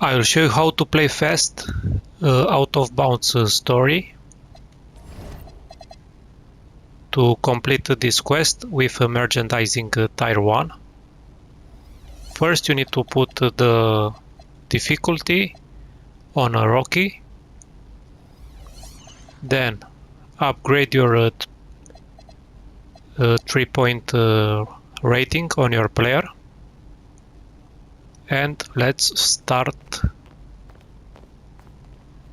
I will show you how to play fast out of bounds story. To complete this quest with merchandising tier 1. First you need to put the difficulty on a Rocky. Then upgrade your 3-point rating on your player. And let's start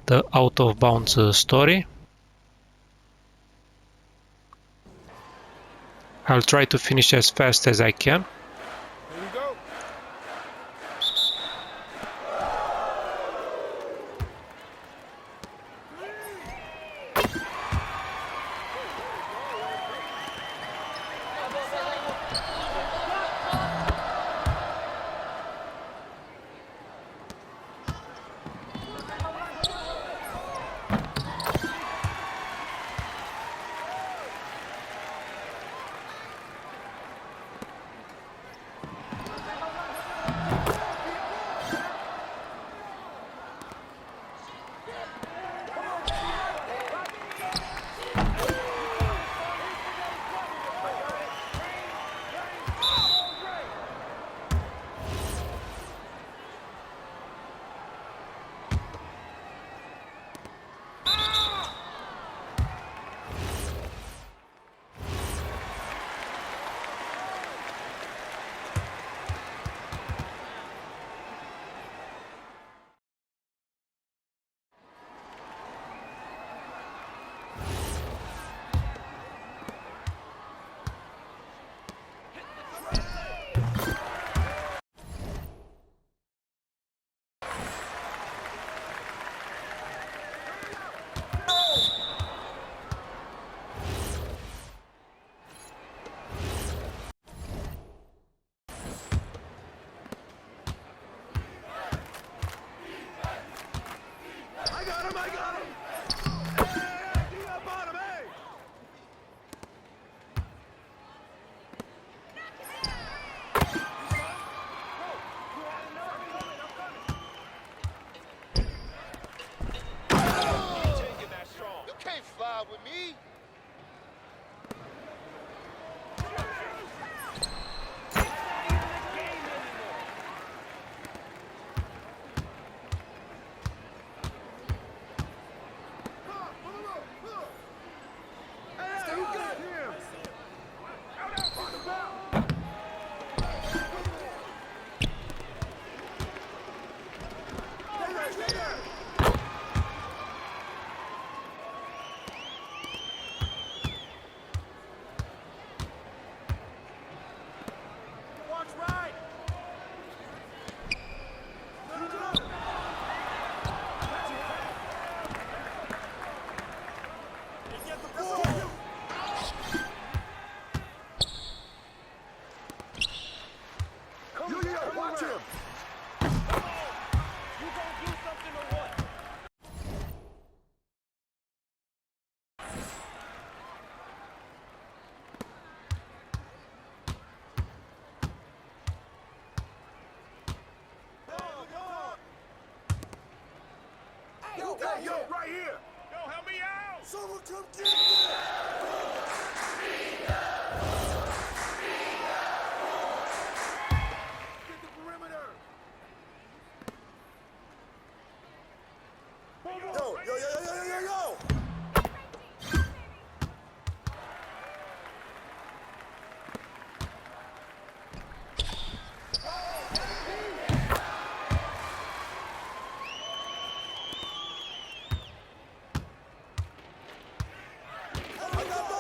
the out of bounds story. I'll try to finish as fast as I can. Here we go. I got him! Hey, get up on him, hey! You can't fly with me! Watch him! You gonna do something or what? Yo, right here! Yo, help me out! Someone come get me! Yo! I got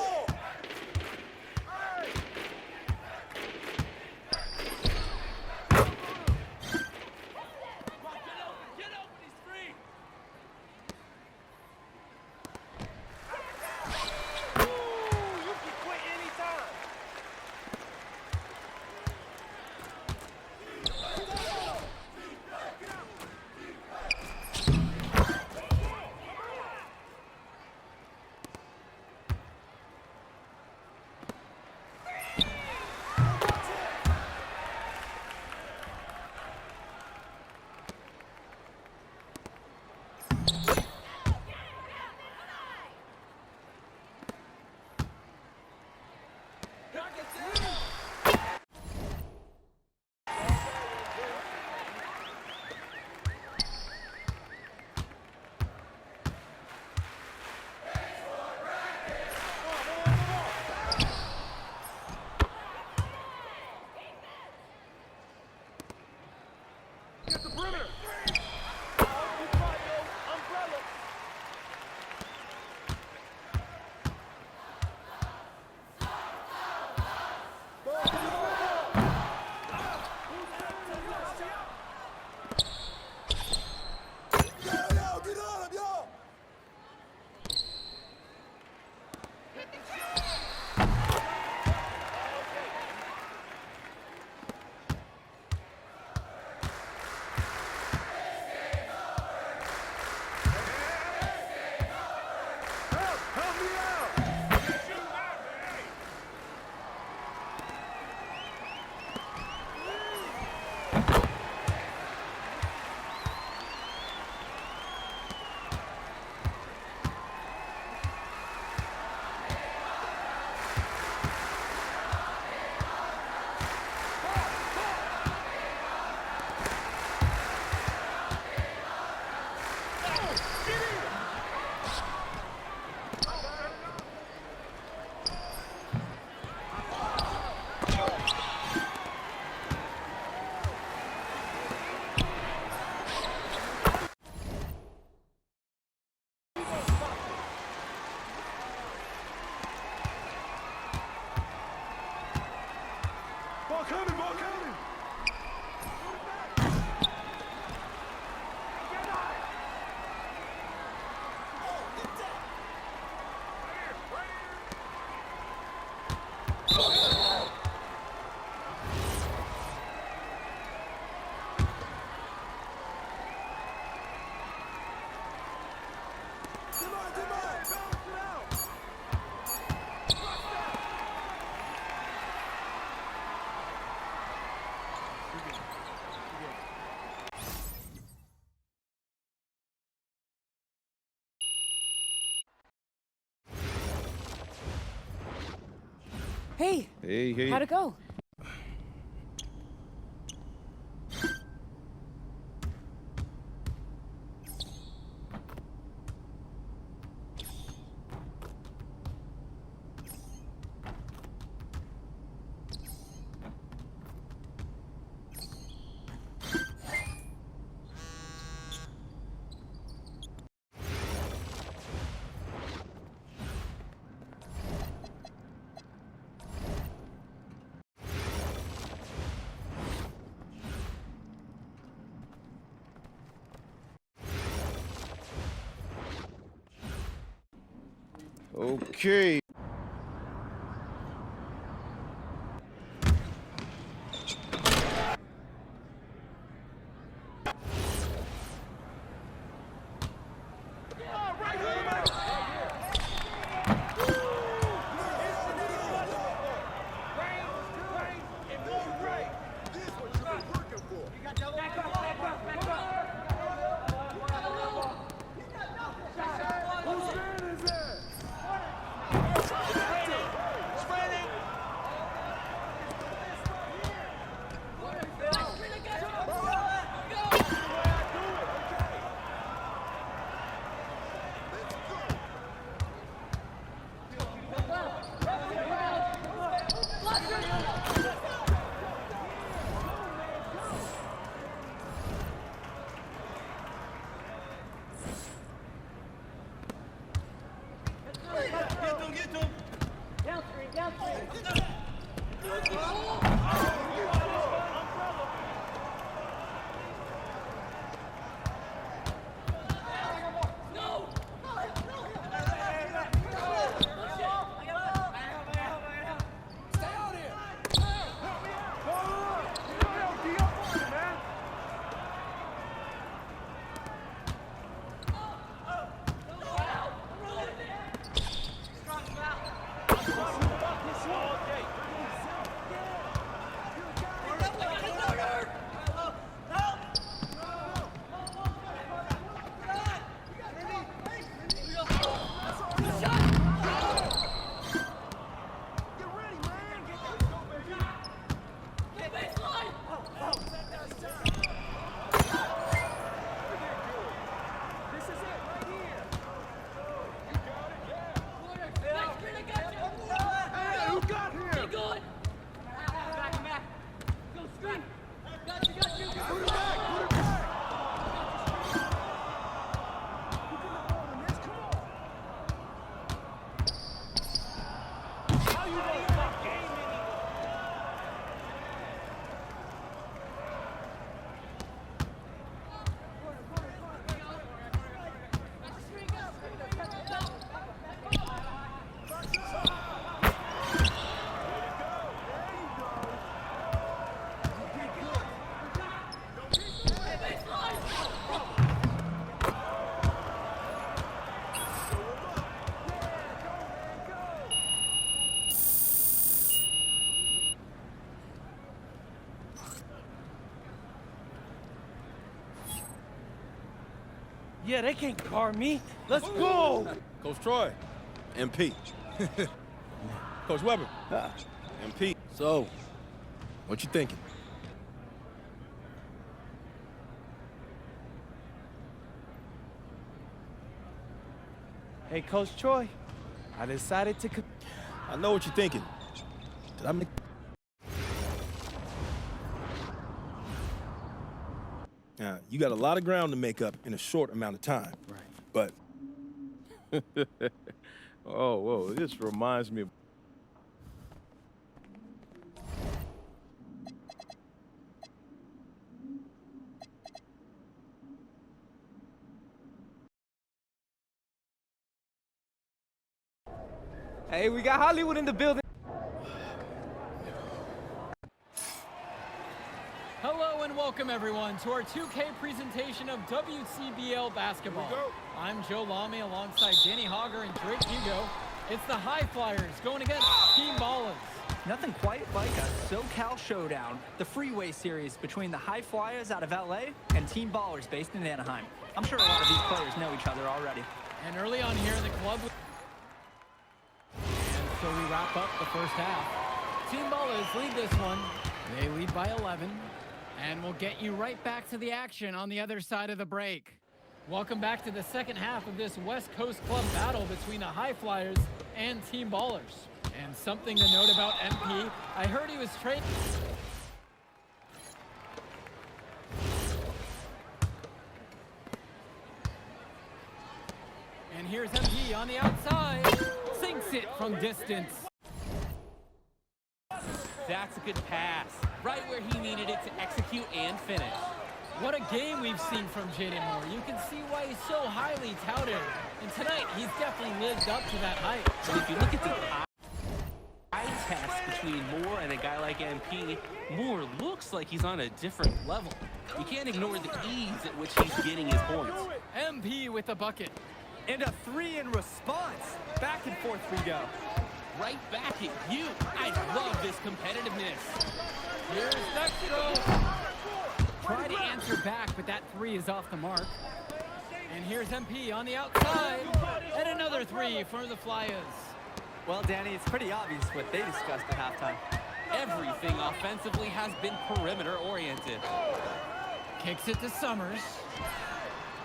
Hey. Hey. How'd it go? Okay. Yeah, they can't guard me. Let's go! Coach Troy. MP. Coach Weber. MP. So, what you thinking? Hey, Coach Troy, I decided to... I know what you're thinking. Did I make... You got a lot of ground to make up in a short amount of time. Right. But Oh, whoa, this reminds me of... Hey, we got Hollywood in the building. Hello and welcome everyone to our 2K presentation of WCBL basketball. I'm Joe Lamy alongside Danny Hogger and Drake Hugo. It's the High Flyers going against Team Ballers. Nothing quite like a SoCal showdown, the freeway series between the High Flyers out of LA and Team Ballers based in Anaheim. I'm sure a lot of these players know each other already. And early on here in the club, and so we wrap up the first half. Team Ballers lead this one. They lead by 11. And we'll get you right back to the action on the other side of the break. Welcome back to the second half of this West Coast Club battle between the High Flyers and Team Ballers. And something to note about MP, I heard he was traded. And here's MP on the outside. Sinks it from distance. That's a good pass. Right where he needed it to execute and finish. What a game we've seen from Jaden Moore. You can see why he's so highly touted. And tonight, he's definitely lived up to that hype. And if you look at the eye test between Moore and a guy like MP, Moore looks like he's on a different level. You can't ignore the ease at which he's getting his points. MP with the bucket. And a 3 in response. Back and forth we go. Right back at you. I love this competitiveness. Here's Dextro. Try to answer back, but that 3 is off the mark. And here's MP on the outside. And another 3 for the Flyers. Well, Danny, it's pretty obvious what they discussed at halftime. Everything offensively has been perimeter oriented. Kicks it to Summers.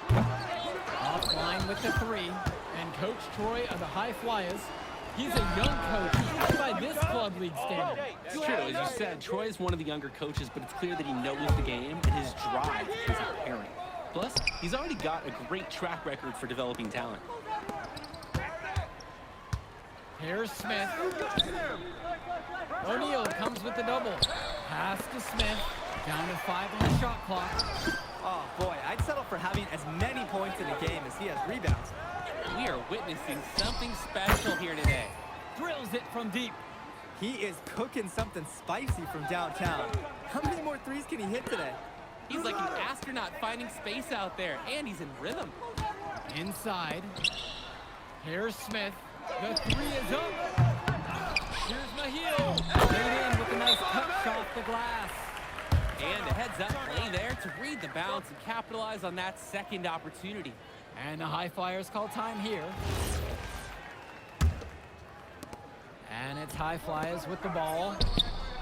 Offline with the 3. And Coach Troy of the High Flyers. He's a young coach, even by this club league standard. It's true, as you said, Troy is one of the younger coaches, but it's clear that he knows the game and his drive is apparent. Plus, he's already got a great track record for developing talent. Here's Smith. O'Neal comes with the double. Pass to Smith. Down to 5 on the shot clock. Oh, boy, I'd settle for having as many points in the game as he has rebounds. We are witnessing something special here today. Drills it from deep. He is cooking something spicy from downtown. How many more 3s can he hit today? He's like an astronaut finding space out there, and he's in rhythm. Inside. Here's Smith. The 3 is up. Here's Mahil. Laid in with a nice touch off the glass. And a heads-up play there to read the bounce and capitalize on that second opportunity. And the High Flyers call time here. And it's High Flyers with the ball.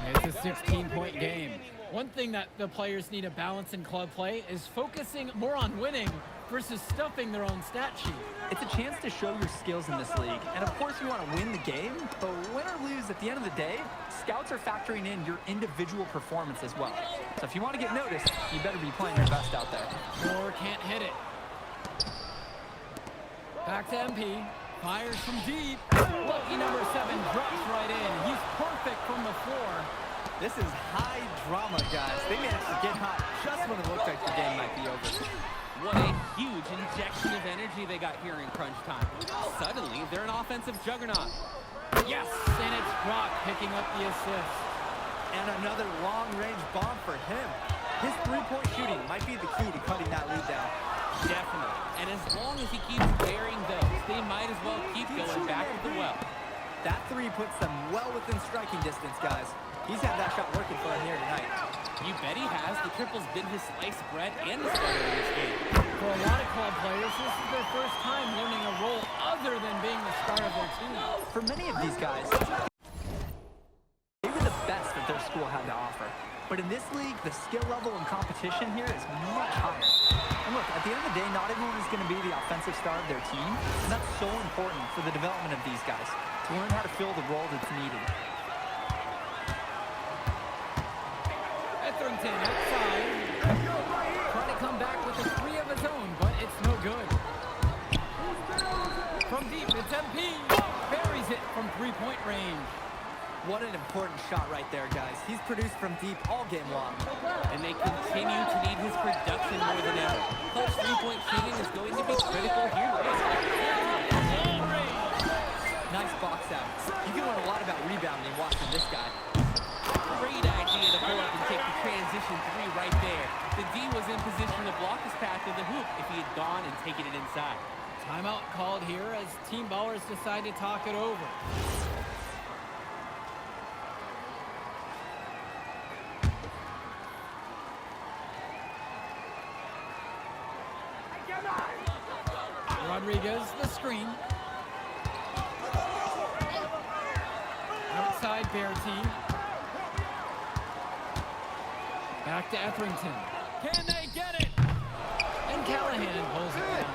It's a 16-point game. One thing that the players need to balance in club play is focusing more on winning versus stuffing their own stat sheet. It's a chance to show your skills in this league. And of course you want to win the game, but win or lose, at the end of the day, scouts are factoring in your individual performance as well. So if you want to get noticed, you better be playing your best out there. Moore can't hit it. Back to MP. Fires from deep. Lucky number 7 drops right in. He's perfect from the floor. This is high drama, guys. They managed to get hot just when it looked like the game might be over. What a huge injection of energy they got here in crunch time. Suddenly, they're an offensive juggernaut. Yes, and it's Brock picking up the assist. And another long-range bomb for him. His three-point shooting might be the key to cutting that lead down. Definitely. And as long as he keeps burying those, they might as well keep going back to the well. That 3 puts them well within striking distance, guys. He's had that shot working for him here tonight. You bet he has. The triple's been his slice of bread and his butter in this game. For a lot of club players, this is their first time learning a role other than being the star of their team. For many of these guys, they were the best that their school had to offer. But in this league, the skill level and competition here is much higher. And look, at the end of the day, not everyone is going to be the offensive star of their team, and that's so important for the development of these guys, to learn how to fill the role that's needed. Etherington outside. Trying to come back with a 3 of his own, but it's no good. From deep, it's MP. Buries it from 3-point range. What an important shot right there, guys. He's produced from deep all game long. And they continue to need his production more than ever. Clutch 3-point shooting is going to be critical here. Nice box out. You can learn a lot about rebounding watching this guy. Great idea to pull up and take the transition 3 right there. The D was in position to block his path to the hoop if he had gone and taken it inside. Timeout called here as Team Ballers decide to talk it over. Rodriguez, the screen. Outside Bear team. Back to Etherington. Can they get it? And Callahan pulls it down.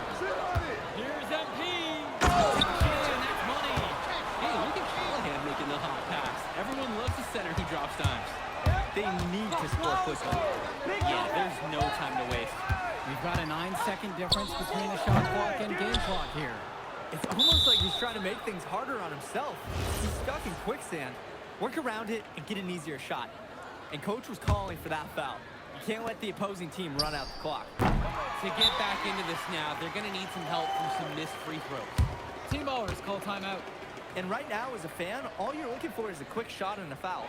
Here's MP. And that's money. Hey, look at Callahan making the hot pass. Everyone loves a center who drops dimes. They need to score quickly. Yeah, there's no time to waste. We've got a 9-second difference between the shot clock and game clock here. It's almost like he's trying to make things harder on himself. He's stuck in quicksand. Work around it and get an easier shot. And coach was calling for that foul. You can't let the opposing team run out the clock. To get back into this now, they're going to need some help from some missed free throws. Team ballers call timeout. And right now, as a fan, all you're looking for is a quick shot and a foul.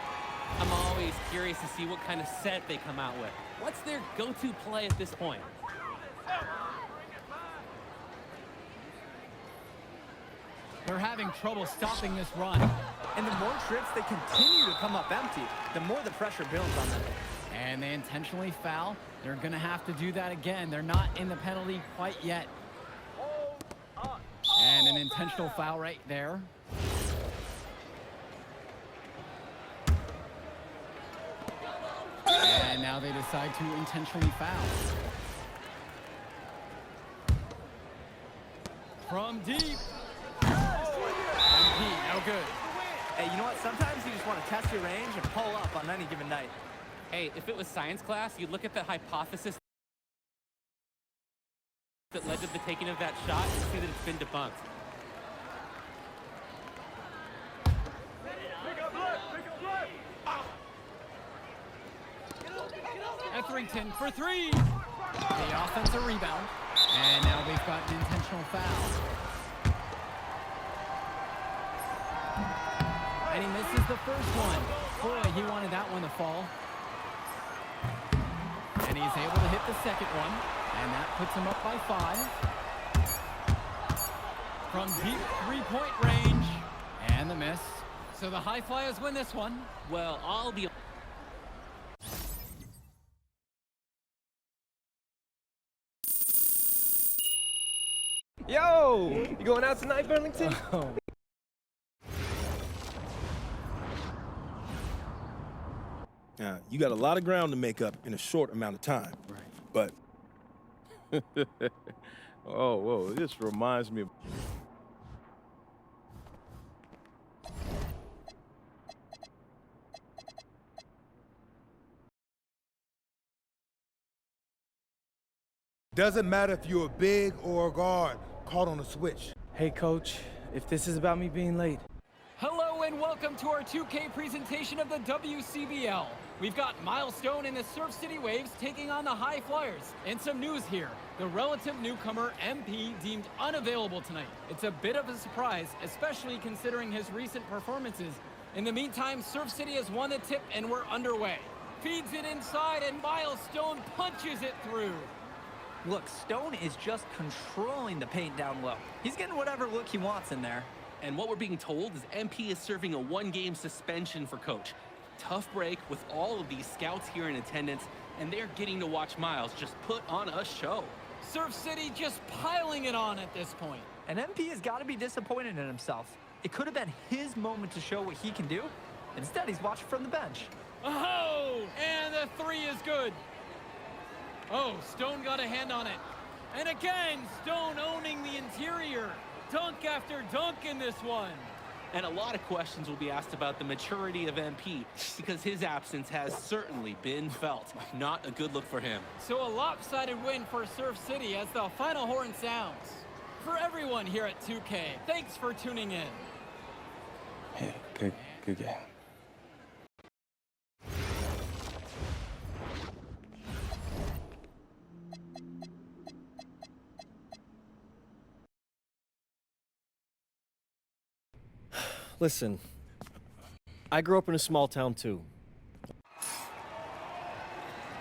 I'm always curious to see what kind of set they come out with. What's their go-to play at this point? They're having trouble stopping this run. And the more trips they continue to come up empty, the more the pressure builds on them. And they intentionally foul. They're going to have to do that again. They're not in the penalty quite yet. And an intentional foul right there. And now they decide to intentionally foul. From deep. MP, no good. Hey, you know what? Sometimes you just want to test your range and pull up on any given night. Hey, if it was science class, you'd look at the hypothesis that led to the taking of that shot and see that it's been debunked. Etherington for three. The offensive rebound. And now they've got an intentional foul. And he misses the first one. Boy, he wanted that one to fall. And he's able to hit the second one. And that puts him up by 5. From deep three-point range. And the miss. So the High Flyers win this one. Well, I'll be... Yo, you going out tonight, Burlington? You got a lot of ground to make up in a short amount of time. Right. But Oh, whoa, this reminds me of... Doesn't matter if you're a big or a guard caught on a switch. Hey, coach, if this is about me being late. Hello and welcome to our 2K presentation of the WCBL. We've got Milestone and the Surf City Waves taking on the High Flyers. And some news here. The relative newcomer MP deemed unavailable tonight. It's a bit of a surprise, especially considering his recent performances. In the meantime, Surf City has won the tip and we're underway. Feeds it inside and Milestone punches it through. Look, Stone is just controlling the paint down low. He's getting whatever look he wants in there. And what we're being told is MP is serving a 1-game suspension for coach. Tough break with all of these scouts here in attendance, and they're getting to watch Miles just put on a show. Surf City just piling it on at this point. And MP has got to be disappointed in himself. It could have been his moment to show what he can do. Instead, he's watching from the bench. Oh, and the three is good. Oh, Stone got a hand on it. And again, Stone owning the interior. Dunk after dunk in this one. And a lot of questions will be asked about the maturity of MP because his absence has certainly been felt. Not a good look for him. So a lopsided win for Surf City as the final horn sounds. For everyone here at 2K, thanks for tuning in. Hey, good game. Listen, I grew up in a small town too.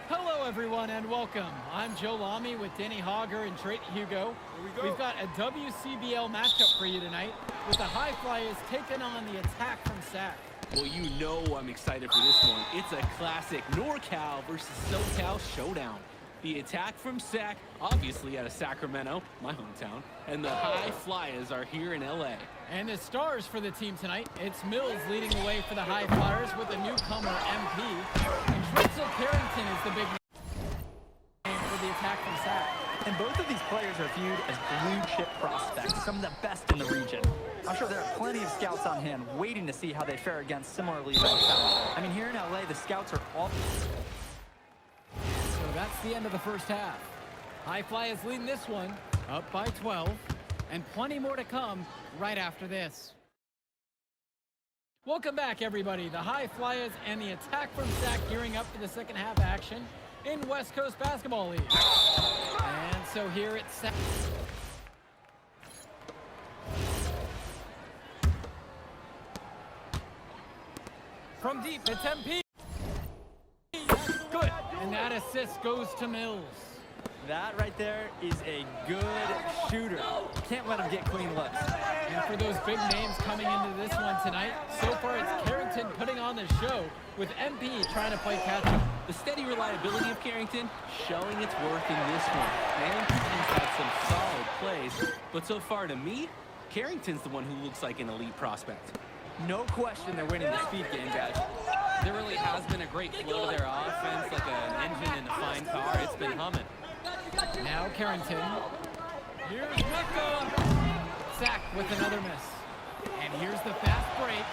Hello everyone and welcome. I'm Joe Lamy with Danny Hogger and Drake Hugo. We've got a WCBL matchup for you tonight with the High Flyers taking on the attack from SAC. Well, you know I'm excited for this one. It's a classic NorCal versus SoCal showdown. The attack from SAC, obviously out of Sacramento, my hometown, and the High Flyers are here in LA. And the stars for the team tonight, it's Mills leading the way for the High Flyers with the newcomer MP. And Russell Carrington is the big name for the attack from Sack. And both of these players are viewed as blue-chip prospects, some of the best in the region. I'm sure there are plenty of scouts on hand waiting to see how they fare against similarly ranked talent. I mean, here in LA, the scouts are all... So that's the end of the first half. High Flyers leading this one, up by 12, and plenty more to come right after this. Welcome back, everybody. The High Flyers and the attack from Sack gearing up for the second half action in West Coast Basketball League. And so here it's Sack. From deep, it's MP. Good, and that assist goes to Mills. That right there is a good shooter. Can't let him get clean looks. And for those big names coming into this one tonight, so far it's Carrington putting on the show with MP trying to play catch-up. The steady reliability of Carrington showing its worth in this one. And he's had some solid plays, but so far to me, Carrington's the one who looks like an elite prospect. No question they're winning the speed game, guys. There really has been a great flow to their offense, like an engine in a fine car. It's been humming. Now Carrington. Here's Mecca. Sack with another miss. And here's the fast break.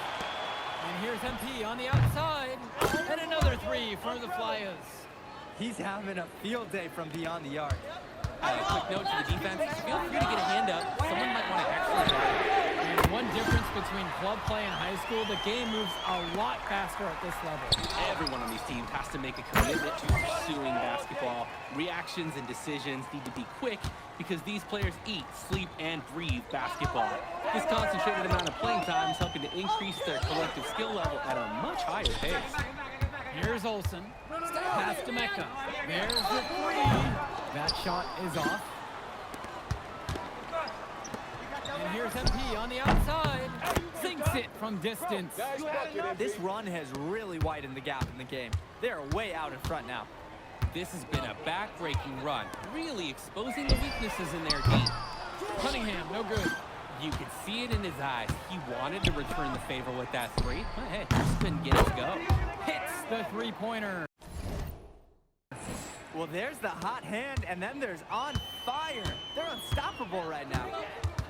And here's MP on the outside. And another three for the Flyers. He's having a field day from beyond the arc. Quick note to the defense. Feel free to get a hand up. Someone might want to actually guard. And one difference between club play and high school, the game moves a lot faster at this level. Everyone on these teams has to make a commitment to pursuing basketball. Reactions and decisions need to be quick because these players eat, sleep, and breathe basketball. This concentrated amount of playing time is helping to increase their collective skill level at a much higher pace. Here's Olsen. Pass to Mecca. There's the three. That shot is off. And here's MP on the outside. Sinks it from distance. This run has really widened the gap in the game. They're way out in front now. This has been a back-breaking run, really exposing the weaknesses in their team. Cunningham, no good. You could see it in his eyes. He wanted to return the favor with that three, but hey, just couldn't get it to go. Hits the three-pointer. Well, there's the hot hand, and then there's on fire. They're unstoppable right now.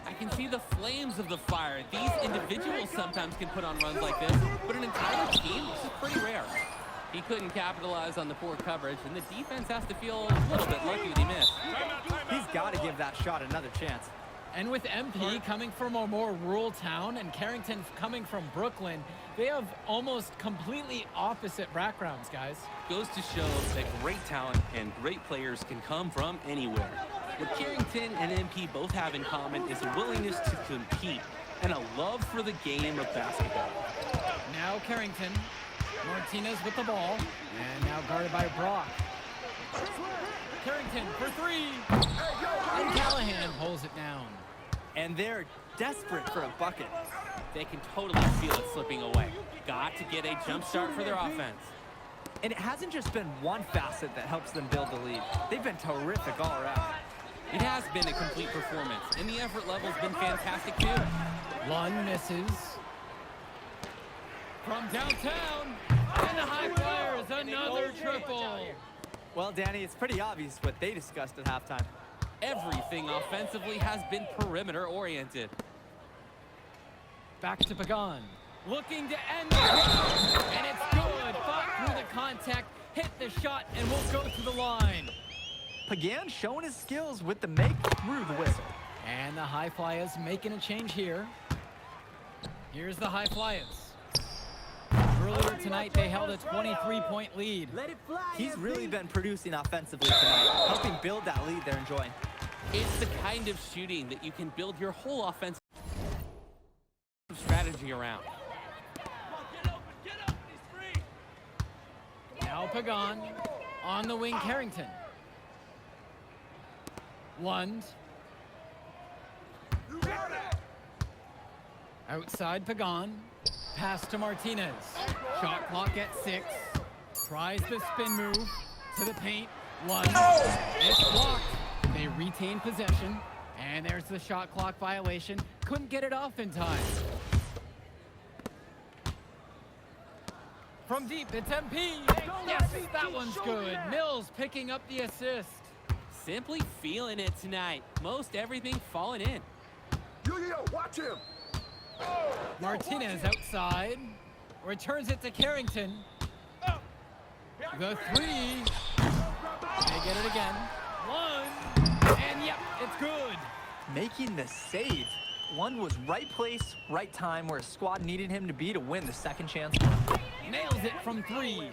I can see the flames of the fire. These individuals sometimes can put on runs like this, but an entire team, this is pretty rare. He couldn't capitalize on the poor coverage, and the defense has to feel a little bit lucky that he missed. He's got to give that shot another chance. And with MP coming from a more rural town and Carrington coming from Brooklyn, they have almost completely opposite backgrounds, guys. Goes to show that great talent and great players can come from anywhere. What Carrington and MP both have in common is a willingness to compete and a love for the game of basketball. Now Carrington. Martinez with the ball. And now guarded by Brock. Carrington for three. And Callahan pulls it down. And they're desperate for a bucket. They can totally feel it slipping away. Got to get a jump start for their offense. And it hasn't just been one facet that helps them build the lead. They've been terrific all around. It has been a complete performance, and the effort level's been fantastic too. One misses. From downtown, and the High Flyers, another triple. Well, Danny, it's pretty obvious what they discussed at halftime. Everything offensively has been perimeter-oriented. Back to Pagan. Looking to end the game, and it's good. Fought through the contact, hit the shot, and will go to the line. Pagan showing his skills with the make through the whistle. And the High Flyers making a change here. Here's the High Flyers. Earlier tonight, they held a 23-point lead. He's really been producing offensively tonight, helping build that lead they're enjoying. It's the kind of shooting that you can build your whole offensive strategy around. Now Pagan on the wing, Carrington. Lund. Outside Pagan. Pass to Martinez. Shot clock at 6. Tries the spin move to the paint. Lund. It's blocked. They retain possession. And there's the shot clock violation. Couldn't get it off in time. From deep, it's MP. Yes, that one's good. Mills picking up the assist. Simply feeling it tonight. Most everything falling in. Yo, watch him. Martinez outside. Returns it to Carrington. The three. They get it again. One. And yep, it's good. Making the save. One was right place, right time where his squad needed him to be to win the second chance. Nails it from three.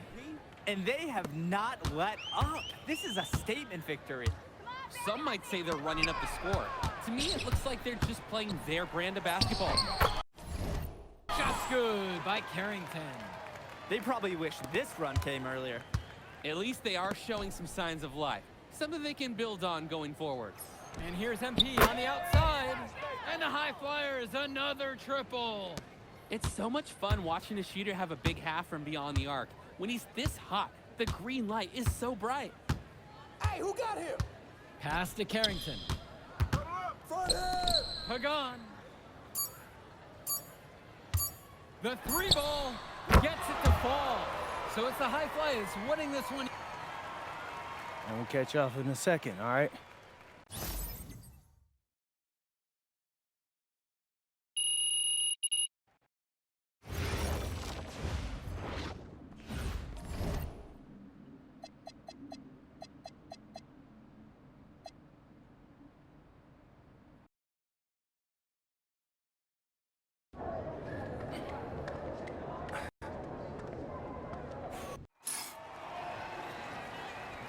And they have not let up. This is a statement victory. Some might say they're running up the score. To me, it looks like they're just playing their brand of basketball. Shot's good by Carrington. They probably wish this run came earlier. At least they are showing some signs of life. Something they can build on going forward. And here's MP on the outside. And the High Flyers, another triple. It's so much fun watching a shooter have a big half from beyond the arc. When he's this hot, the green light is so bright. Hey, who got him? Pass to Carrington. Front head. Pagan. The three ball gets it to fall. So it's the High Flyers winning this one. And we'll catch up in a second, all right?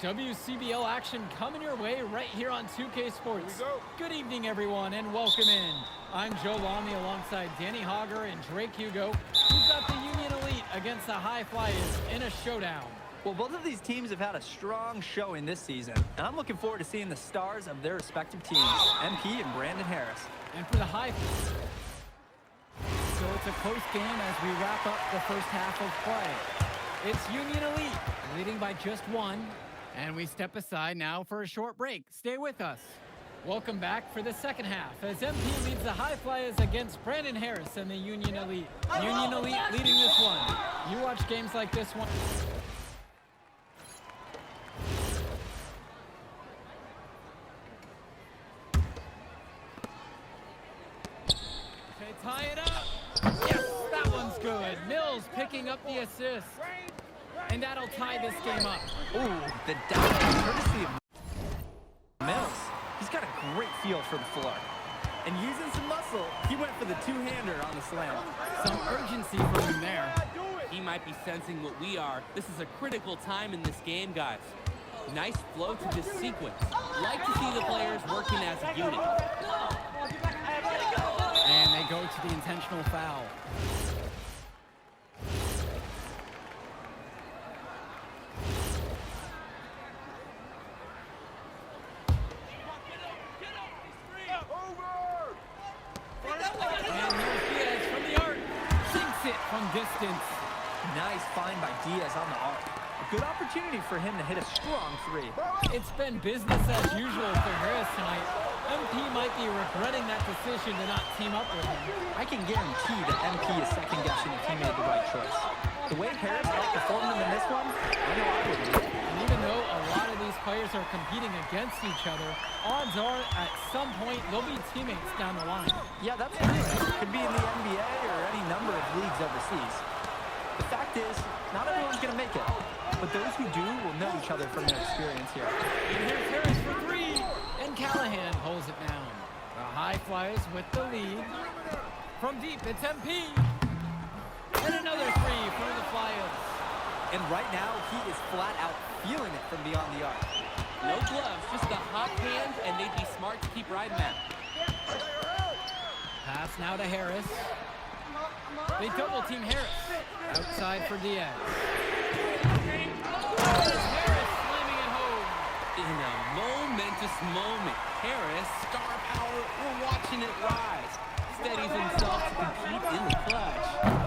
WCBL action coming your way right here on 2K Sports. Good evening, everyone, and welcome in. I'm Joe Lamy alongside Danny Hogger and Drake Hugo. We've got the Union Elite against the High Flyers in a showdown. Well, both of these teams have had a strong showing this season, and I'm looking forward to seeing the stars of their respective teams, MP and Brandon Harris. And for the High So it's a close game as we wrap up the first half of play. It's Union Elite leading by just one. And we step aside now for a short break. Stay with us. Welcome back for the second half as MP leads the High Flyers against Brandon Harris and the Union Elite. Union Elite leading this one. You watch games like this one. They tie it up. Yes, that one's good. Mills picking up the assist. And that'll tie this game up. Ooh, the dive courtesy of Mills. He's got a great feel for the floor. And using some muscle, he went for the two-hander on the slam. Some urgency for him there. He might be sensing what we are. This is a critical time in this game, guys. Nice flow to this sequence. Like to see the players working as a unit. And they go to the intentional foul. From distance. Nice find by Diaz on the arc. A good opportunity for him to hit a strong three. It's been business as usual for Harris tonight. MP might be regretting that decision to not team up with him. I can guarantee that MP is second-guessing if he made the right choice. The way Harris outperformed him in this one, I know I would be. And even though a lot of these players are competing against each other, odds are at some point they'll be teammates down the line. Yeah, that's true. Could be in the NBA or any number of leagues overseas. The fact is, not everyone's going to make it. But those who do will know each other from their experience here. And here's Harris for three. And Callahan pulls it down. The High Flyers with the lead. From deep, it's MP. And another three for the Flyers. And right now, he is flat out feeling it from beyond the arc. No gloves, just a hot hand, and they'd be smart to keep riding that. Pass now to Harris. They double team Harris. Outside for Diaz. Harris slamming it home. In a momentous moment, Harris, star power, we're watching it rise. Steadies himself to compete in the clutch.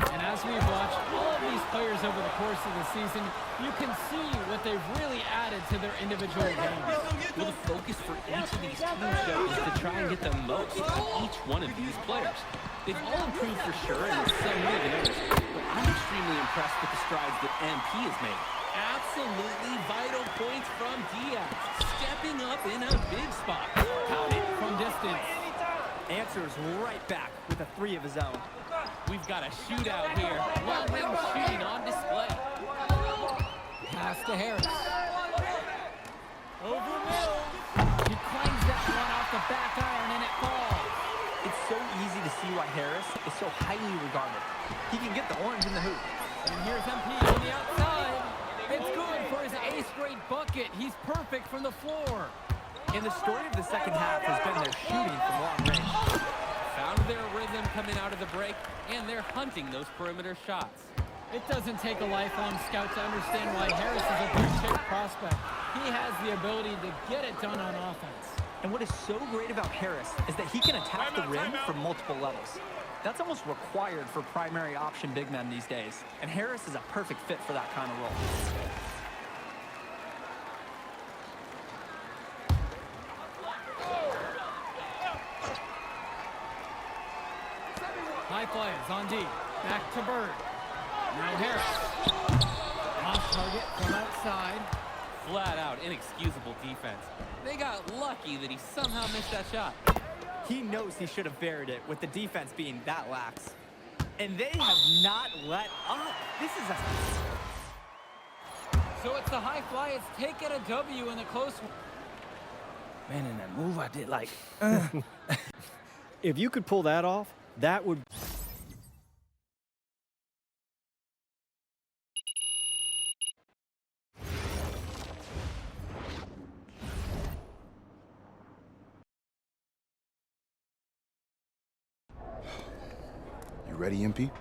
And as we've watched all of these players over the course of the season, you can see what they've really added to their individual games. Well, the focus for each of these team shows is to try and get the most out of each one of these players. They've all improved for sure in some way or another, but I I'm extremely impressed with the strides that MP has made. Absolutely vital points from Diaz, stepping up in a big spot. Count it from distance. Answers right back with a 3 of his own. We've got a shootout here. One-ring shooting on display. Pass to Harris. Over middle. He claims that one off the back iron and it falls. It's so easy to see why Harris is so highly regarded. He can get the orange in the hoop. And here's MP on the outside. It's good for his ace-grade bucket. He's perfect from the floor. And the story of the second half has been their shooting from long range. Found their rhythm coming out of the break, and they're hunting those perimeter shots. It doesn't take a lifelong scout to understand why Harris is a blue-chip prospect. He has the ability to get it done on offense. And what is so great about Harris is that he can attack the rim from multiple levels. That's almost required for primary option big men these days. And Harris is a perfect fit for that kind of role. High flyers on D. Back to Bird. Now Harris. Off target from outside. Flat out inexcusable defense. They got lucky that he somehow missed that shot. He knows he should have buried it with the defense being that lax. And they have not let up. This is a... So it's the High Flyers taking a W in the close one. Man, in that move I did like... If you could pull that off, that would... You ready, MP?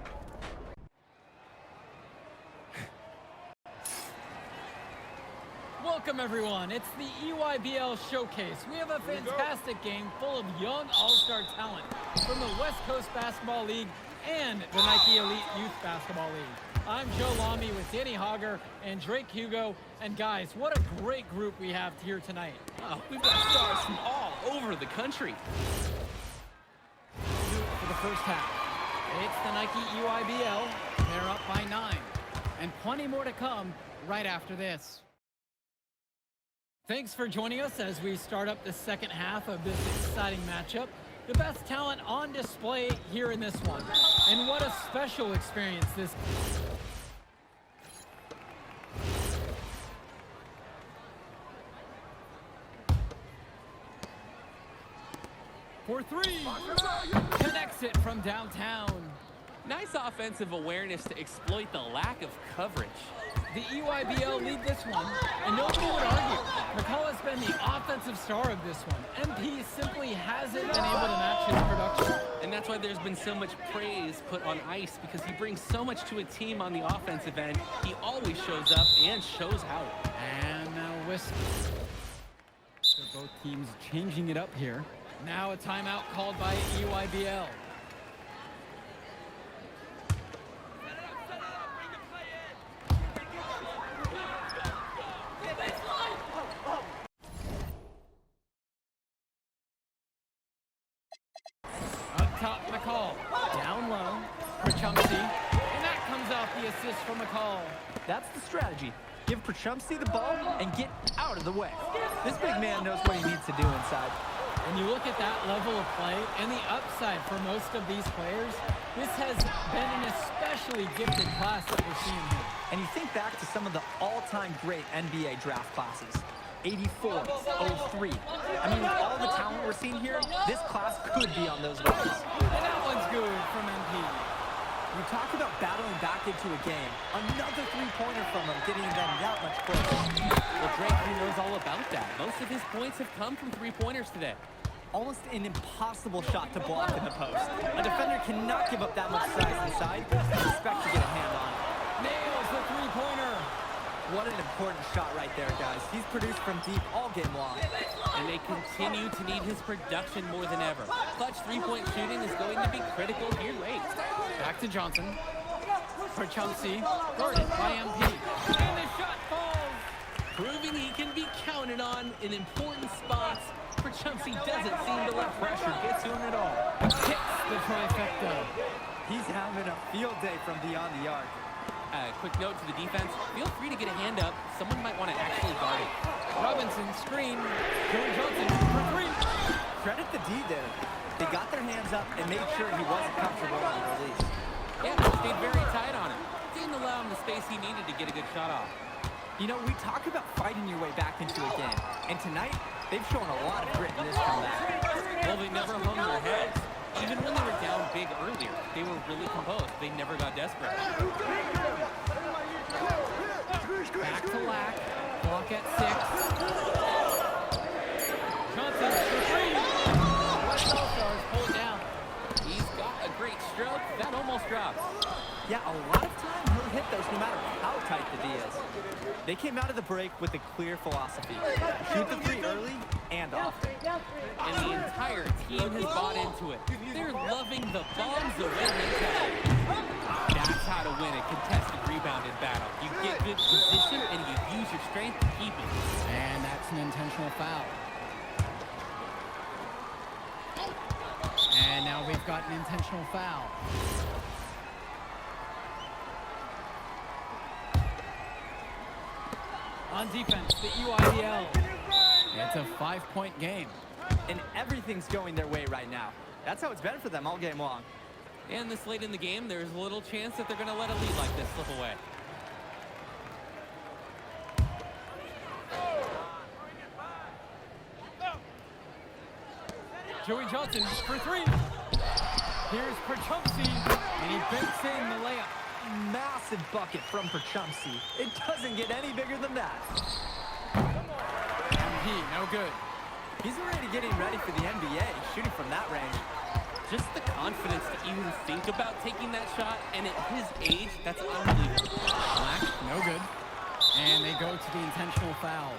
Welcome, everyone. It's the EYBL Showcase. We have a fantastic game full of young all-star talent from the West Coast Basketball League and the Nike Elite Youth Basketball League. I'm Joe Lamy with Danny Hogger and Drake Hugo. And guys, what a great group we have here tonight. Oh, we've got stars from all over the country. For the first half. It's the Nike EYBL. They're up by 9. And plenty more to come right after this. Thanks for joining us as we start up the second half of this exciting matchup. The best talent on display here in this one. And what a special experience this is. For 3, connects it from downtown. Nice offensive awareness to exploit the lack of coverage. The EYBL lead this one, and nobody would argue. McCall has been the offensive star of this one. MP simply hasn't been able to match his production. And that's why there's been so much praise put on ice, because he brings so much to a team on the offensive end. He always shows up and shows out. And now whistle. So both teams changing it up here. Now a timeout called by EYBL. Up top, McCall. Down low for Chumsey. And that comes off the assist from McCall. That's the strategy. Give Chumsey the ball and get out of the way. This big man knows what he needs to do inside. When you look at that level of play and the upside for most of these players, this has been an especially gifted class that we're seeing here. And you think back to some of the all-time great NBA draft classes. 84, 03. I mean, with all the talent we're seeing here, this class could be on those levels. And that one's good from MP. You talk about battling back into a game. Another three-pointer from him, getting them that much closer. Well, Drake, he knows all about that. Most of his points have come from three-pointers today. Almost an impossible shot to block in the post. A defender cannot give up that much size inside and expect to get a hand on it. Nails the three-pointer. What an important shot right there, guys. He's produced from deep all game long. And they continue to need his production more than ever. Clutch three-point shooting is going to be critical here late. Back to Johnson. For Chumsey. Guarded by MP. And the shot falls. Proving he can be counted on in important spots. For Chumsey doesn't seem to let pressure get to him at all. Hits the trifecta. He's having a field day from beyond the arc. Quick note to the defense, feel free to get a hand up. Someone might want to actually guard it. Robinson screen. Joey Johnson for three. Credit the D there. They got their hands up and made sure he wasn't comfortable on the release. Yeah, stayed very tight on him. Didn't allow him the space he needed to get a good shot off. You know, we talk about fighting your way back into a game. And tonight, they've shown a lot of grit in this comeback. Well, they never hung their heads. Even when they were down big earlier, they were really composed. They never got desperate. Back to Lack. Clock at 6. Johnson for three. West All-Stars pull it down. He's got a great stroke. That almost dropped. Yeah, a lot of time he'll hit those no matter how tight the D is. They came out of the break with a clear philosophy. Shoot the three early and often. And the entire team has bought into it. They're loving the bombs away mentality. That's how to win a contested rebounded battle. You get good position and you use your strength to keep it. And that's an intentional foul. And now we've got an intentional foul. On defense, the EYBL. It's a 5-point game. And everything's going their way right now. That's how it's been for them all game long. And this late in the game, there's a little chance that they're going to let a lead like this slip away. Joey Johnson for three. Here's Perchumsey, and he banks in the layup. Massive bucket from Perchumsey. It doesn't get any bigger than that. MP, no good. He's already getting ready for the NBA, shooting from that range. Just the confidence to even think about taking that shot, and at his age, that's unbelievable. Black, no good. And they go to the intentional foul.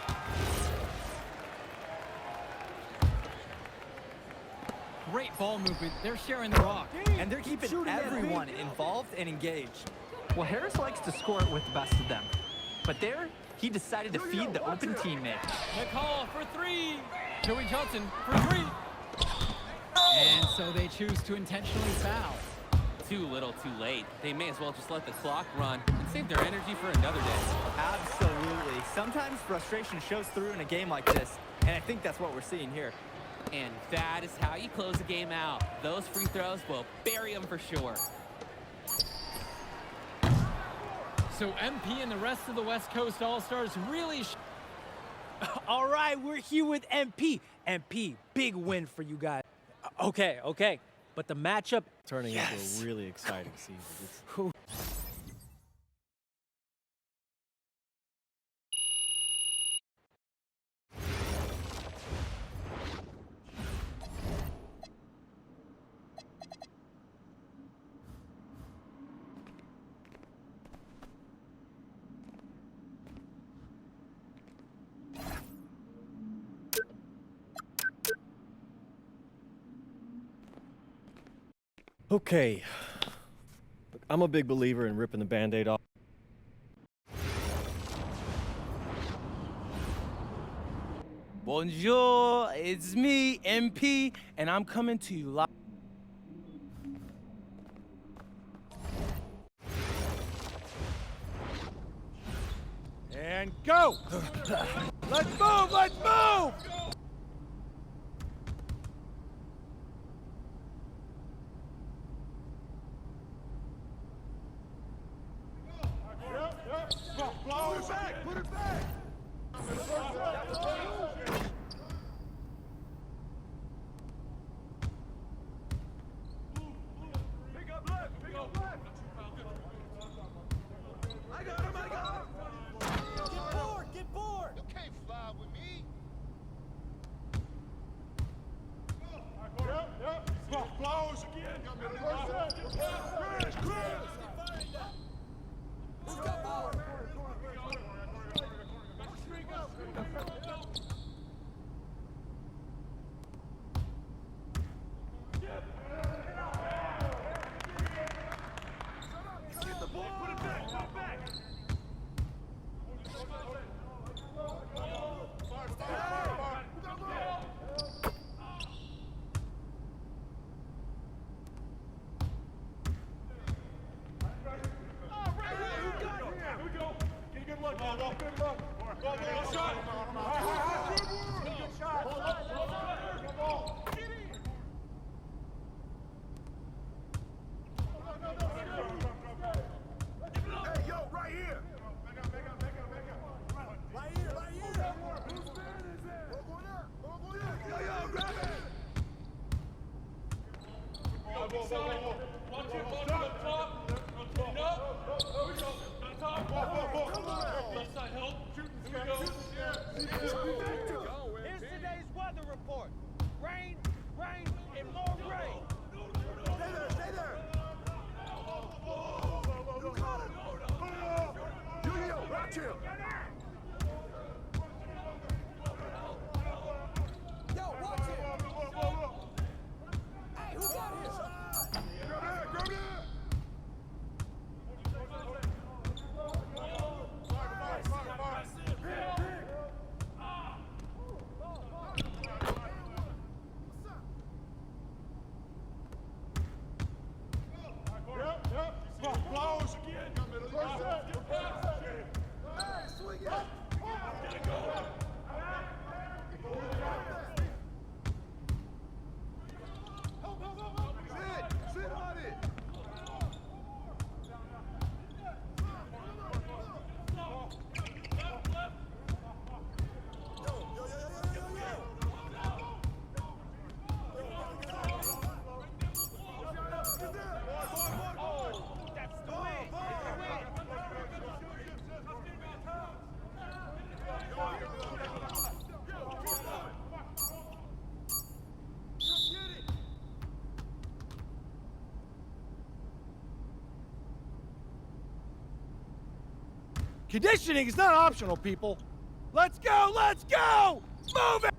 Great ball movement. They're sharing the rock. And they're keeping everyone involved and engaged. Well, Harris likes to score it with the best of them. But there, he decided to feed the open teammate. McCall for three. Joey Johnson for three. And so they choose to intentionally foul. Too little, too late. They may as well just let the clock run and save their energy for another day. Absolutely. Sometimes frustration shows through in a game like this, and I think that's what we're seeing here. And that is how you close a game out. Those free throws will bury them for sure. So MP and the rest of the West Coast All-Stars really... All right, we're here with MP. MP, big win for you guys. Okay. But the matchup... Turning into a really exciting season. Okay. Look, I'm a big believer in ripping the Band-Aid off. Bonjour, it's me, MP, and I'm coming to you live. And go! Let's move! Let's move! Put it back! Put it back! Pick up left! Pick up left! I got him! I got him! Get bored! You can't fly with me. Here's today's weather report. Rain, rain, and more rain. Stay there, stay there. You got it. Yo, watch him. Yo, watch him. Hey, who got his? Grab that. Conditioning is not optional, people. Let's go! Let's go! Move it!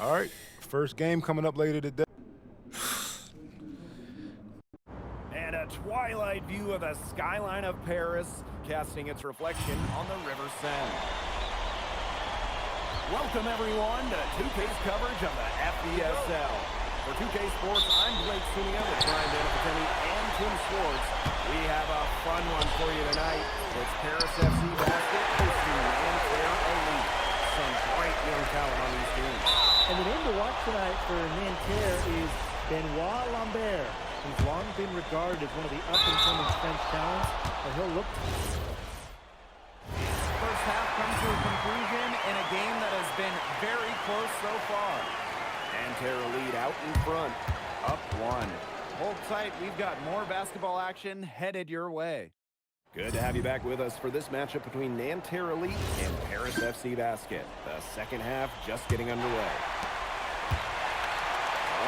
All right, first game coming up later today. And a twilight view of the skyline of Paris, casting its reflection on the River Seine. Welcome everyone to 2K's coverage of the FBSL. For 2K Sports, I'm Blake Sunia with Brian Danapateni and Tim Swartz. We have a fun one for you tonight. It's Paris FC Basket hosting MyCareer Elite. Some great young talent on these teams. And the name to watch tonight for MyCareer is Benoit Lambert, who's long been regarded as one of the up-and-coming French talents, and he'll look. First half comes to a conclusion in a game that has been very close so far. MyCareer lead out in front, up 1. Hold tight, we've got more basketball action headed your way. Good to have you back with us for this matchup between MyCareer Elite and Paris FC Basket. The second half just getting underway.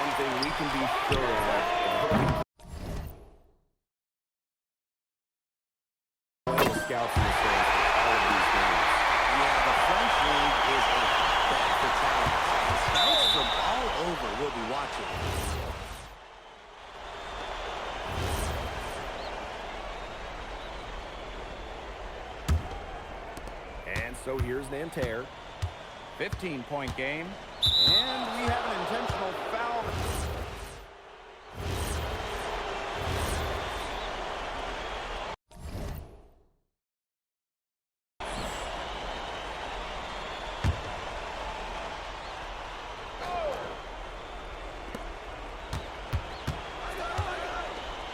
One thing we can be sure of is scouts in the stands for all of these games. Yeah, the French league is a bed for talent. And scouts from all over will be watching. So here's MyCareer. 15-point game. And we have an intentional foul.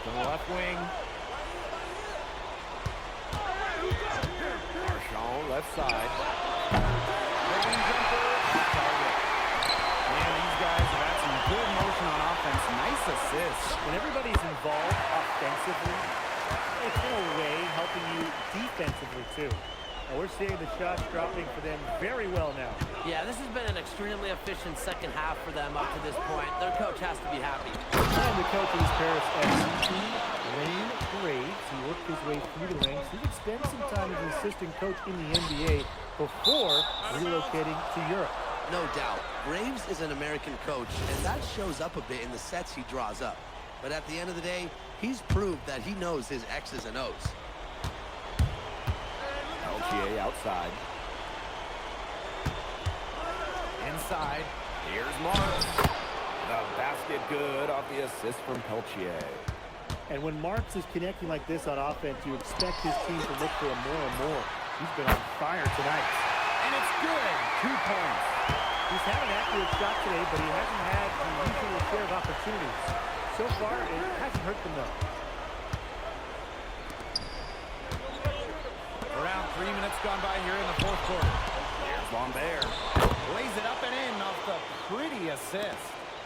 To the left wing. Left side. Breaking jumper off target. Man, these guys have had some good motion on offense. Nice assist. When everybody's involved offensively, it's in a way helping you defensively too. And we're seeing the shots dropping for them very well now. Yeah, this has been an extremely efficient second half for them up to this point. Their coach has to be happy. And the coach of this Paris FC team, Wayne Graves, he worked his way through the ranks. He would spend some time as an assistant coach in the NBA before relocating to Europe. No doubt. Graves is an American coach, and that shows up a bit in the sets he draws up. But at the end of the day, he's proved that he knows his X's and O's. LTA outside. Inside. Here's Marks. The basket good off the assist from Peltier. And when Marks is connecting like this on offense, you expect his team to look for a more and more. He's been on fire tonight. And it's good. 2 points. He's had an accurate shot today, but he hasn't had the usual share of opportunities. So far, it hasn't hurt them, though. Around 3 minutes gone by here in the fourth quarter. Here's Lambert. Lays it up and in off the pretty assist.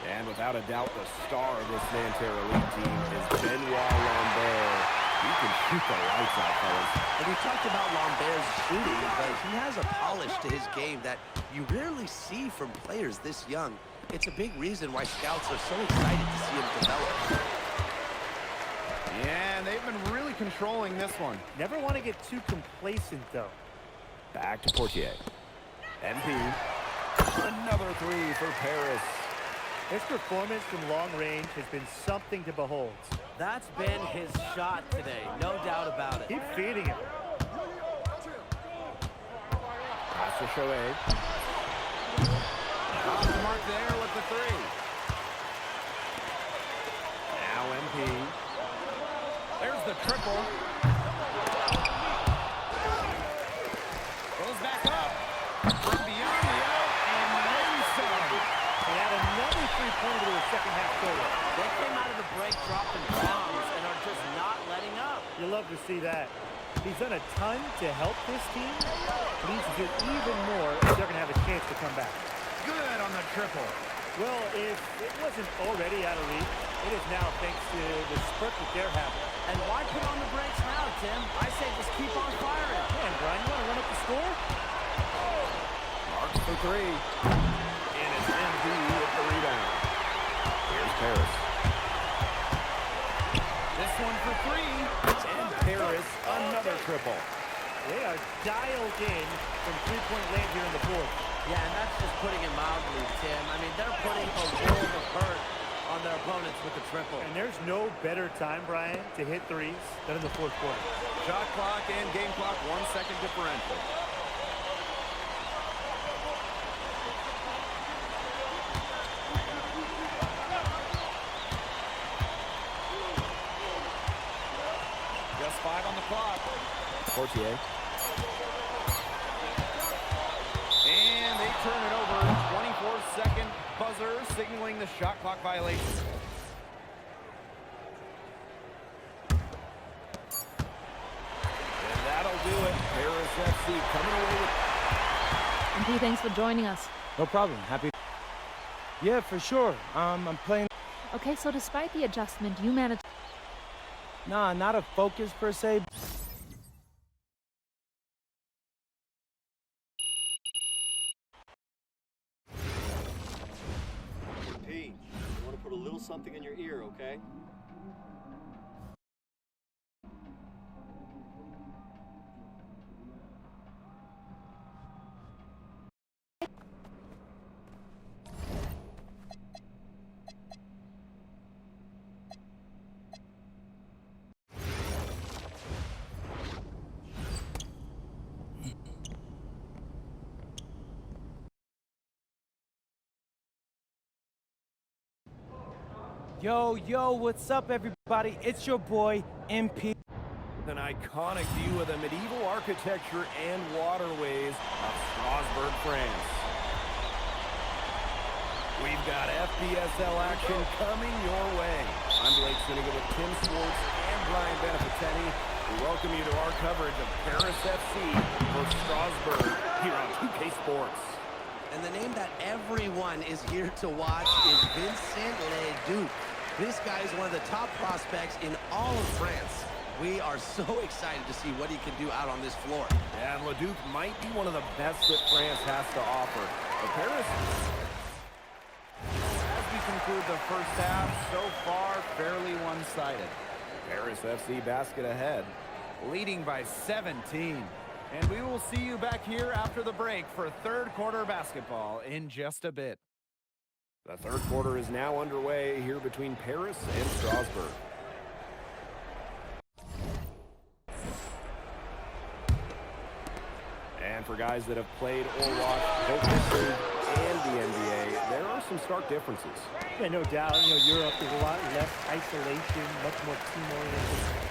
And without a doubt, the star of this Nanterre Elite team is Benoit Lambert. He can shoot the lights out, fellas. And we talked about Lambert's shooting, but he has a polish to his game that you rarely see from players this young. It's a big reason why scouts are so excited to see him develop. Yeah, and they've been really controlling this one. Never want to get too complacent, though. Back to Portier. MP. Another three for Paris. His performance from long range has been something to behold. That's been his shot today, no doubt about it. Keep feeding him. Pass to Shoaib. Off the mark there with the three. Now MP. There's the triple. Goes back up. From beyond the arc and then some. And add another three-pointer to the second half total. They came out of the break dropping bombs and are just not letting up. You love to see that. He's done a ton to help this team. He needs to do even more if they're going to have a chance to come back. Good on the triple. Well, if it wasn't already out of reach, it is now thanks to the spurt that they're having. And why put on the brakes now, Tim? I say just keep on firing. Man, Brian, you want to run up the score? Marks for three. And it's MP with the rebound. Here's Paris. This one for three. And Paris, another triple. They are dialed in from three-point land here in the fourth. Yeah, and that's just putting it mildly, Tim. I mean, they're putting a world of hurt on their opponents with the triple. And there's no better time, Brian, to hit threes than in the fourth quarter. Shot clock and game clock, 1 second differential. Just 5 on the clock. Portier. And they turn it over. 24-second buzzer signaling the shot clock violation. And that'll do it. Paris FC coming away with... MP, thanks for joining us. No problem. Happy. Yeah, for sure. I'm playing. Okay, so despite the adjustment, you managed. Nah, not a focus per se. P, I want to put a little something in your ear, okay? Yo, what's up, everybody? It's your boy, MP. An iconic view of the medieval architecture and waterways of Strasbourg, France. We've got FPSL action coming your way. I'm Blake Siniga with Tim Swartz and Brian Beneficenti. We welcome you to our coverage of Paris FC for Strasbourg here on 2K Sports. And the name that everyone is here to watch is Vincent Leduc. This guy is one of the top prospects in all of France. We are so excited to see what he can do out on this floor. And Leduc might be one of the best that France has to offer. But Paris, as we conclude the first half, so far fairly one-sided. Paris FC basket ahead, leading by 17. And we will see you back here after the break for third quarter basketball in just a bit. The third quarter is now underway here between Paris and Strasbourg. And for guys that have played or watched both this league and the NBA, there are some stark differences. Yeah, no doubt. Europe is a lot less isolation, much more team-oriented.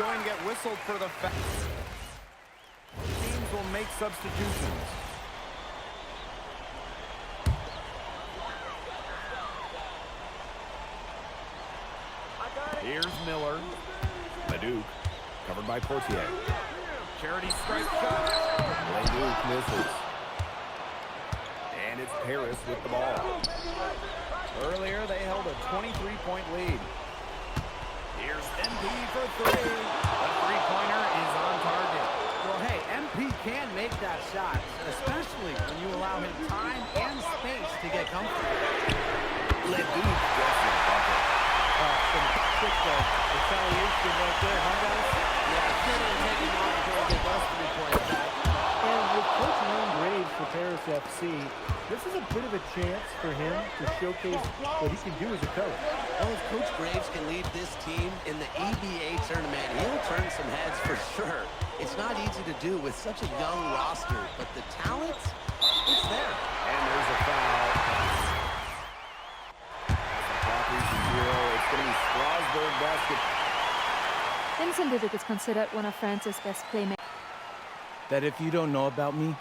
going to get whistled for the foul. Teams will make substitutions. Here's Miller. Leduc, covered by Portier. Charity strike shot. Leduc misses. And it's Paris with the ball. Earlier, they held a 23-point lead. Here's MP for three. The three-pointer is on target. Well, hey, MP can make that shot, especially when you allow him time and space to get comfortable. Leduc gets the bucket. Some quick retaliation right there, huh, guys? Yeah, should have taken off to get those 3 points back. And with Coach Wayne Graves for Paris FC, this is a bit of a chance for him to showcase what he can do as a coach. Well, if Coach Graves can lead this team in the EBA tournament, he'll turn some heads for sure. It's not easy to do with such a young roster, but the talent, it's there. And there's a foul. It's going to be Strasbourg basket. Vincent Leduc is considered one of France's best playmakers. That if you don't know about me,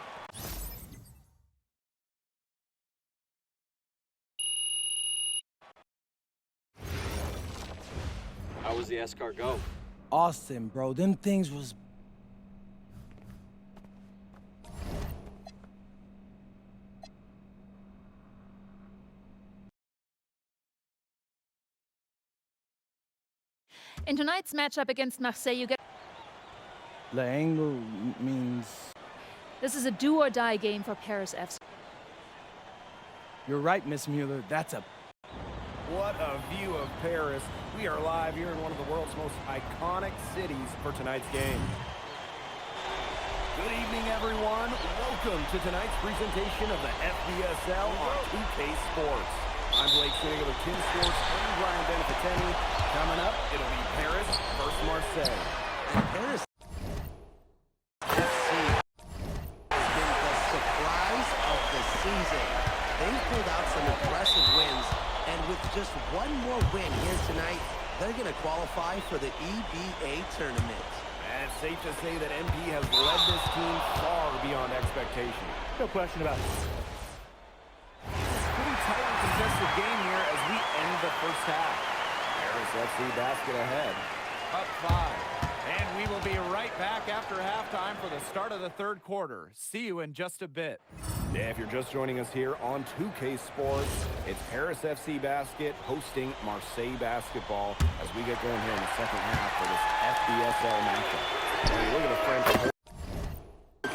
How was the escargot? Austin, bro, them things was... In tonight's matchup against Marseille, you get... L'angle means... This is a do-or-die game for Paris FC. You're right, Miss Mueller. That's a... What a view of Paris. We are live here in one of the world's most iconic cities for tonight's game. Good evening, everyone. Welcome to tonight's presentation of the FBSL on 2K Sports. I'm Blake Siniga with Tim Sports and Brian Benefiteni. Coming up, it'll be Paris versus Marseille. And Paris FC has been the surprise of the season. They've pulled out some impressive wins, and with just one more win here tonight, they're going to qualify for the EBA tournament. And it's safe to say that MP has led this team far beyond expectation. No question about it. Pretty tightly contested game here as we end the first half. Paris FC basket ahead. Up 5. And we will be right back after halftime for the start of the third quarter. See you in just a bit. Yeah, if you're just joining us here on 2K Sports, it's Paris FC basket hosting Marseille basketball as we get going here in the second half for this FBSL matchup. When you look at the French culture, they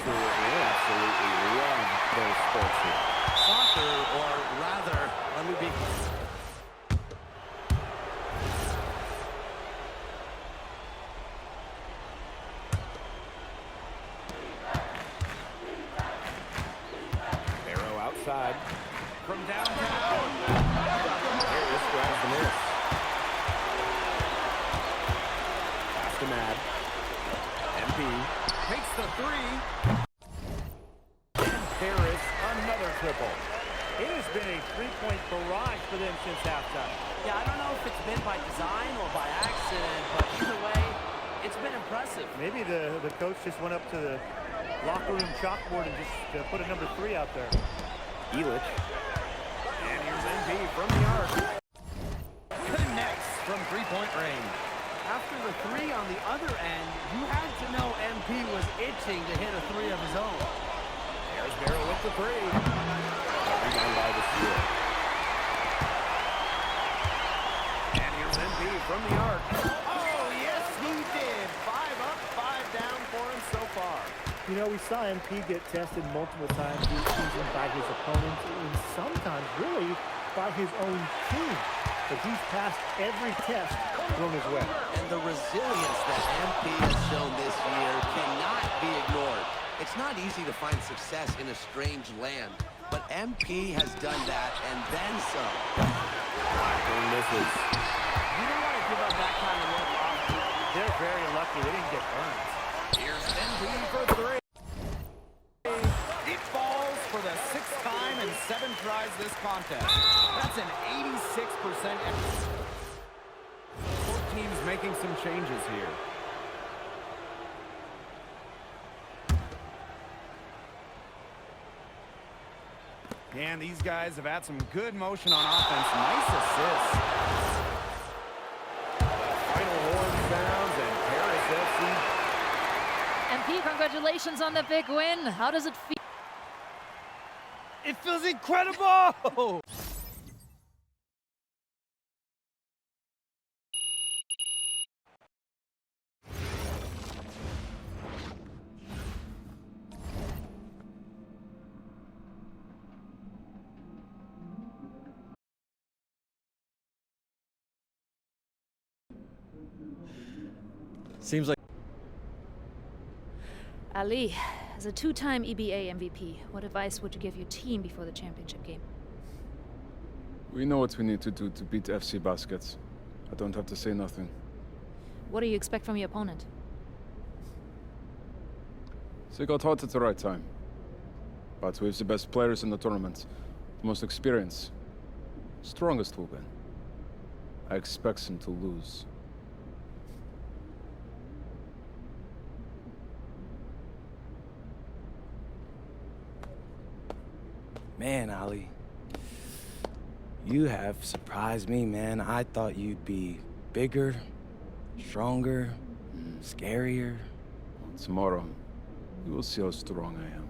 absolutely love their sports here. Soccer, or rather, let me be... Barrow outside. From downtown. Harris grabs the miss. Pass to Mad. MP takes the three. And Harris, another triple. It has been a three-point barrage for them since halftime. Yeah, I don't know if it's been by design or by accident, but either way, it's been impressive. Maybe the coach just went up to the locker room chalkboard and just put a number 3 out there. Elich. And here's MP from the arc. Connects from three-point range. After the 3 on the other end, you had to know MP was itching to hit a 3 of his own. There's Barrow with the 3. Rebound by the field. And here's MP from the arc. Oh, yes, he did. 5 up, 5 down for him so far. You know, we saw MP get tested multiple times this season by his opponents and sometimes really by his own team. But he's passed every test thrown his way. And the resilience that MP has shown this year cannot be ignored. It's not easy to find success in a strange land, but MP has done that and then some. Blackburn misses. You don't want to give up that kind of look often. They're very lucky they didn't get burned. Here's MP for 3. It falls for the 6th time in 7 tries this contest. That's an 86%. Both teams making some changes here. And these guys have had some good motion on offense. Nice assist. The final horn sounds and Paris FC. MP, congratulations on the big win. How does it feel? It feels incredible! Seems like... Ali, as a two-time EBA MVP, what advice would you give your team before the championship game? We know what we need to do to beat FC Baskets. I don't have to say nothing. What do you expect from your opponent? They got hot at the right time. But we have the best players in the tournament, the most experience, strongest will win. I expect them to lose. Man, Ali, you have surprised me, man. I thought you'd be bigger, stronger, scarier. Tomorrow, you will see how strong I am.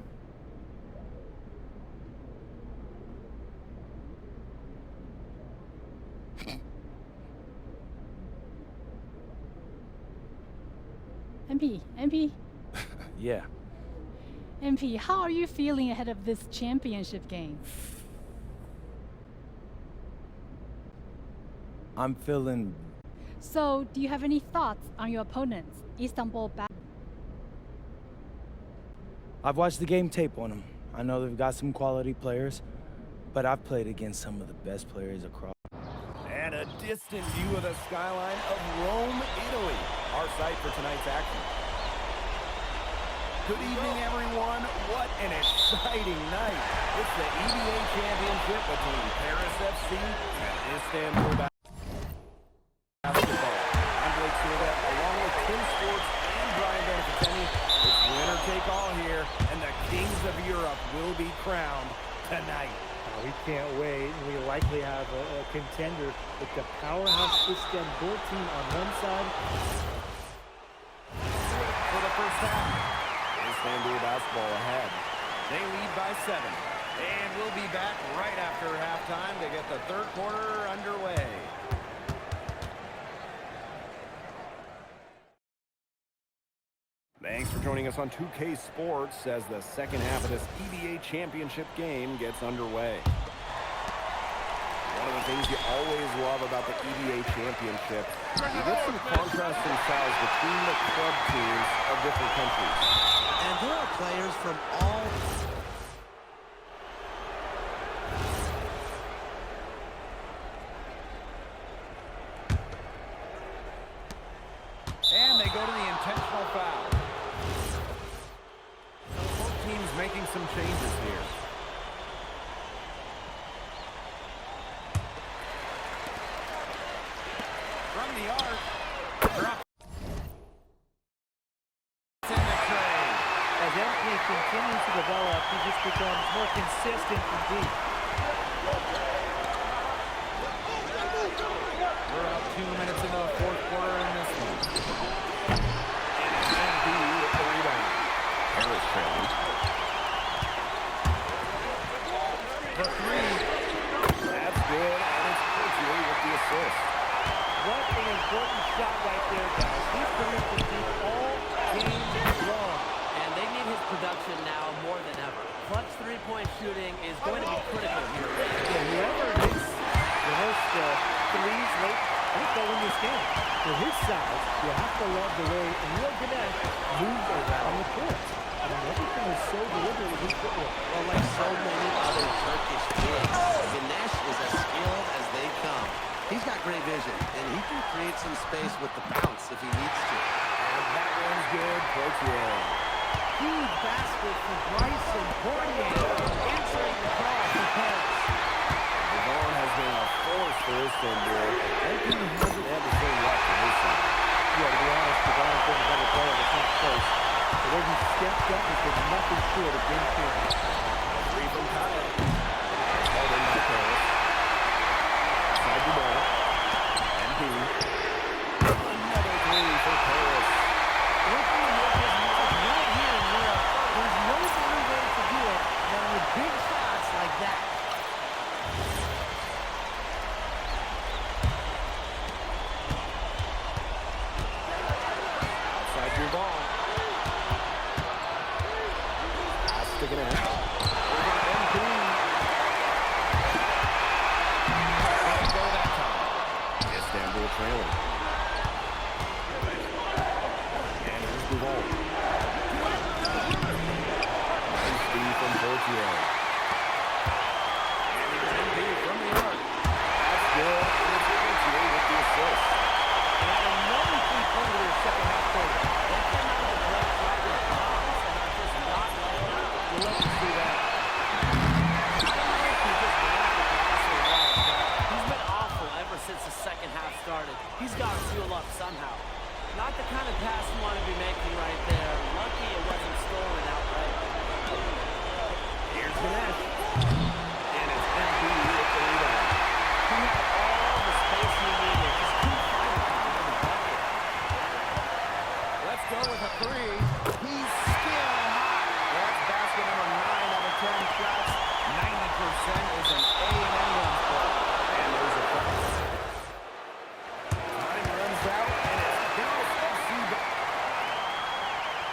MP, Yeah. MP, how are you feeling ahead of this championship game? I'm feeling... So, do you have any thoughts on your opponents, Istanbul I've watched the game tape on them. I know they've got some quality players, but I've played against some of the best players across. And a distant view of the skyline of Rome, Italy. Our site for tonight's action. Good evening, everyone. What an exciting night. It's the EBA Championship between Paris FC and Istanbul Basketball. I'm Blake Silva, along with Tim Sports and Brian Beneficeni. It's winner take all here, and the kings of Europe will be crowned tonight. We can't wait. We likely have a contender with the powerhouse Istanbul team on one side. For the first half, Istanbul Basketball ahead. They lead by 7. And we'll be back right after halftime to get the third quarter underway. Thanks for joining us on 2K Sports as the second half of this EBA Championship game gets underway. One of the things you always love about the EBA Championship, you get some contrasting styles between the club teams of different countries. And there are players from all... And they go to the intentional foul. Both teams making some changes here. From the arc, drop. In the tray. As MP continues to develop, he just becomes more consistent from deep. We're up 2 minutes into the fourth quarter in this one. And MP with the rebound. Harris trailing. For 3. That's good, and it's Portier with the assist. What an important shot right there, guys. He's coming from deep all game long. And they need his production now more than ever. Clutch three-point shooting is going to be critical here. Yeah, whoever hits the most threes late, I think they'll win this game. For his size, you have to love the way Emil Gannett moves around the court. I mean, everything is so deliberate with his footwork. Well, like so many other Turkish kids, Ganesh is as skilled as they come. He's got great vision, and he can create some space with the bounce if he needs to. And that one's good, Portier. Huge basket for Bryson Portier, answering the call for Paris. Devon has been a force for Istanbul. MP hasn't had the same luck for his side. Yeah, to be honest, Devon has been a better player. It's not close. The way he stepped up has been nothing short of game changer. 3 from Kyle. is an A&M run play. And there's a foul. Time runs out, and it's Dallas FC.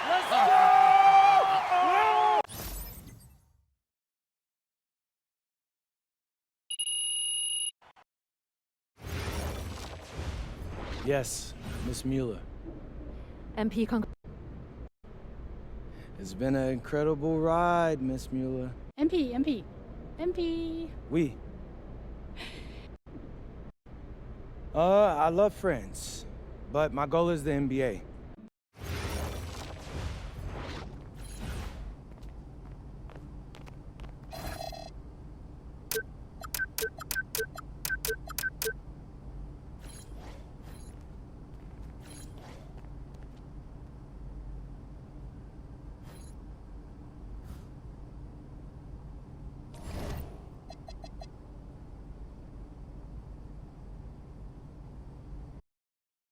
Let's go! Yes, Miss Mueller. MP, It's been an incredible ride, Miss Mueller. MP. We. I love France, but my goal is the NBA.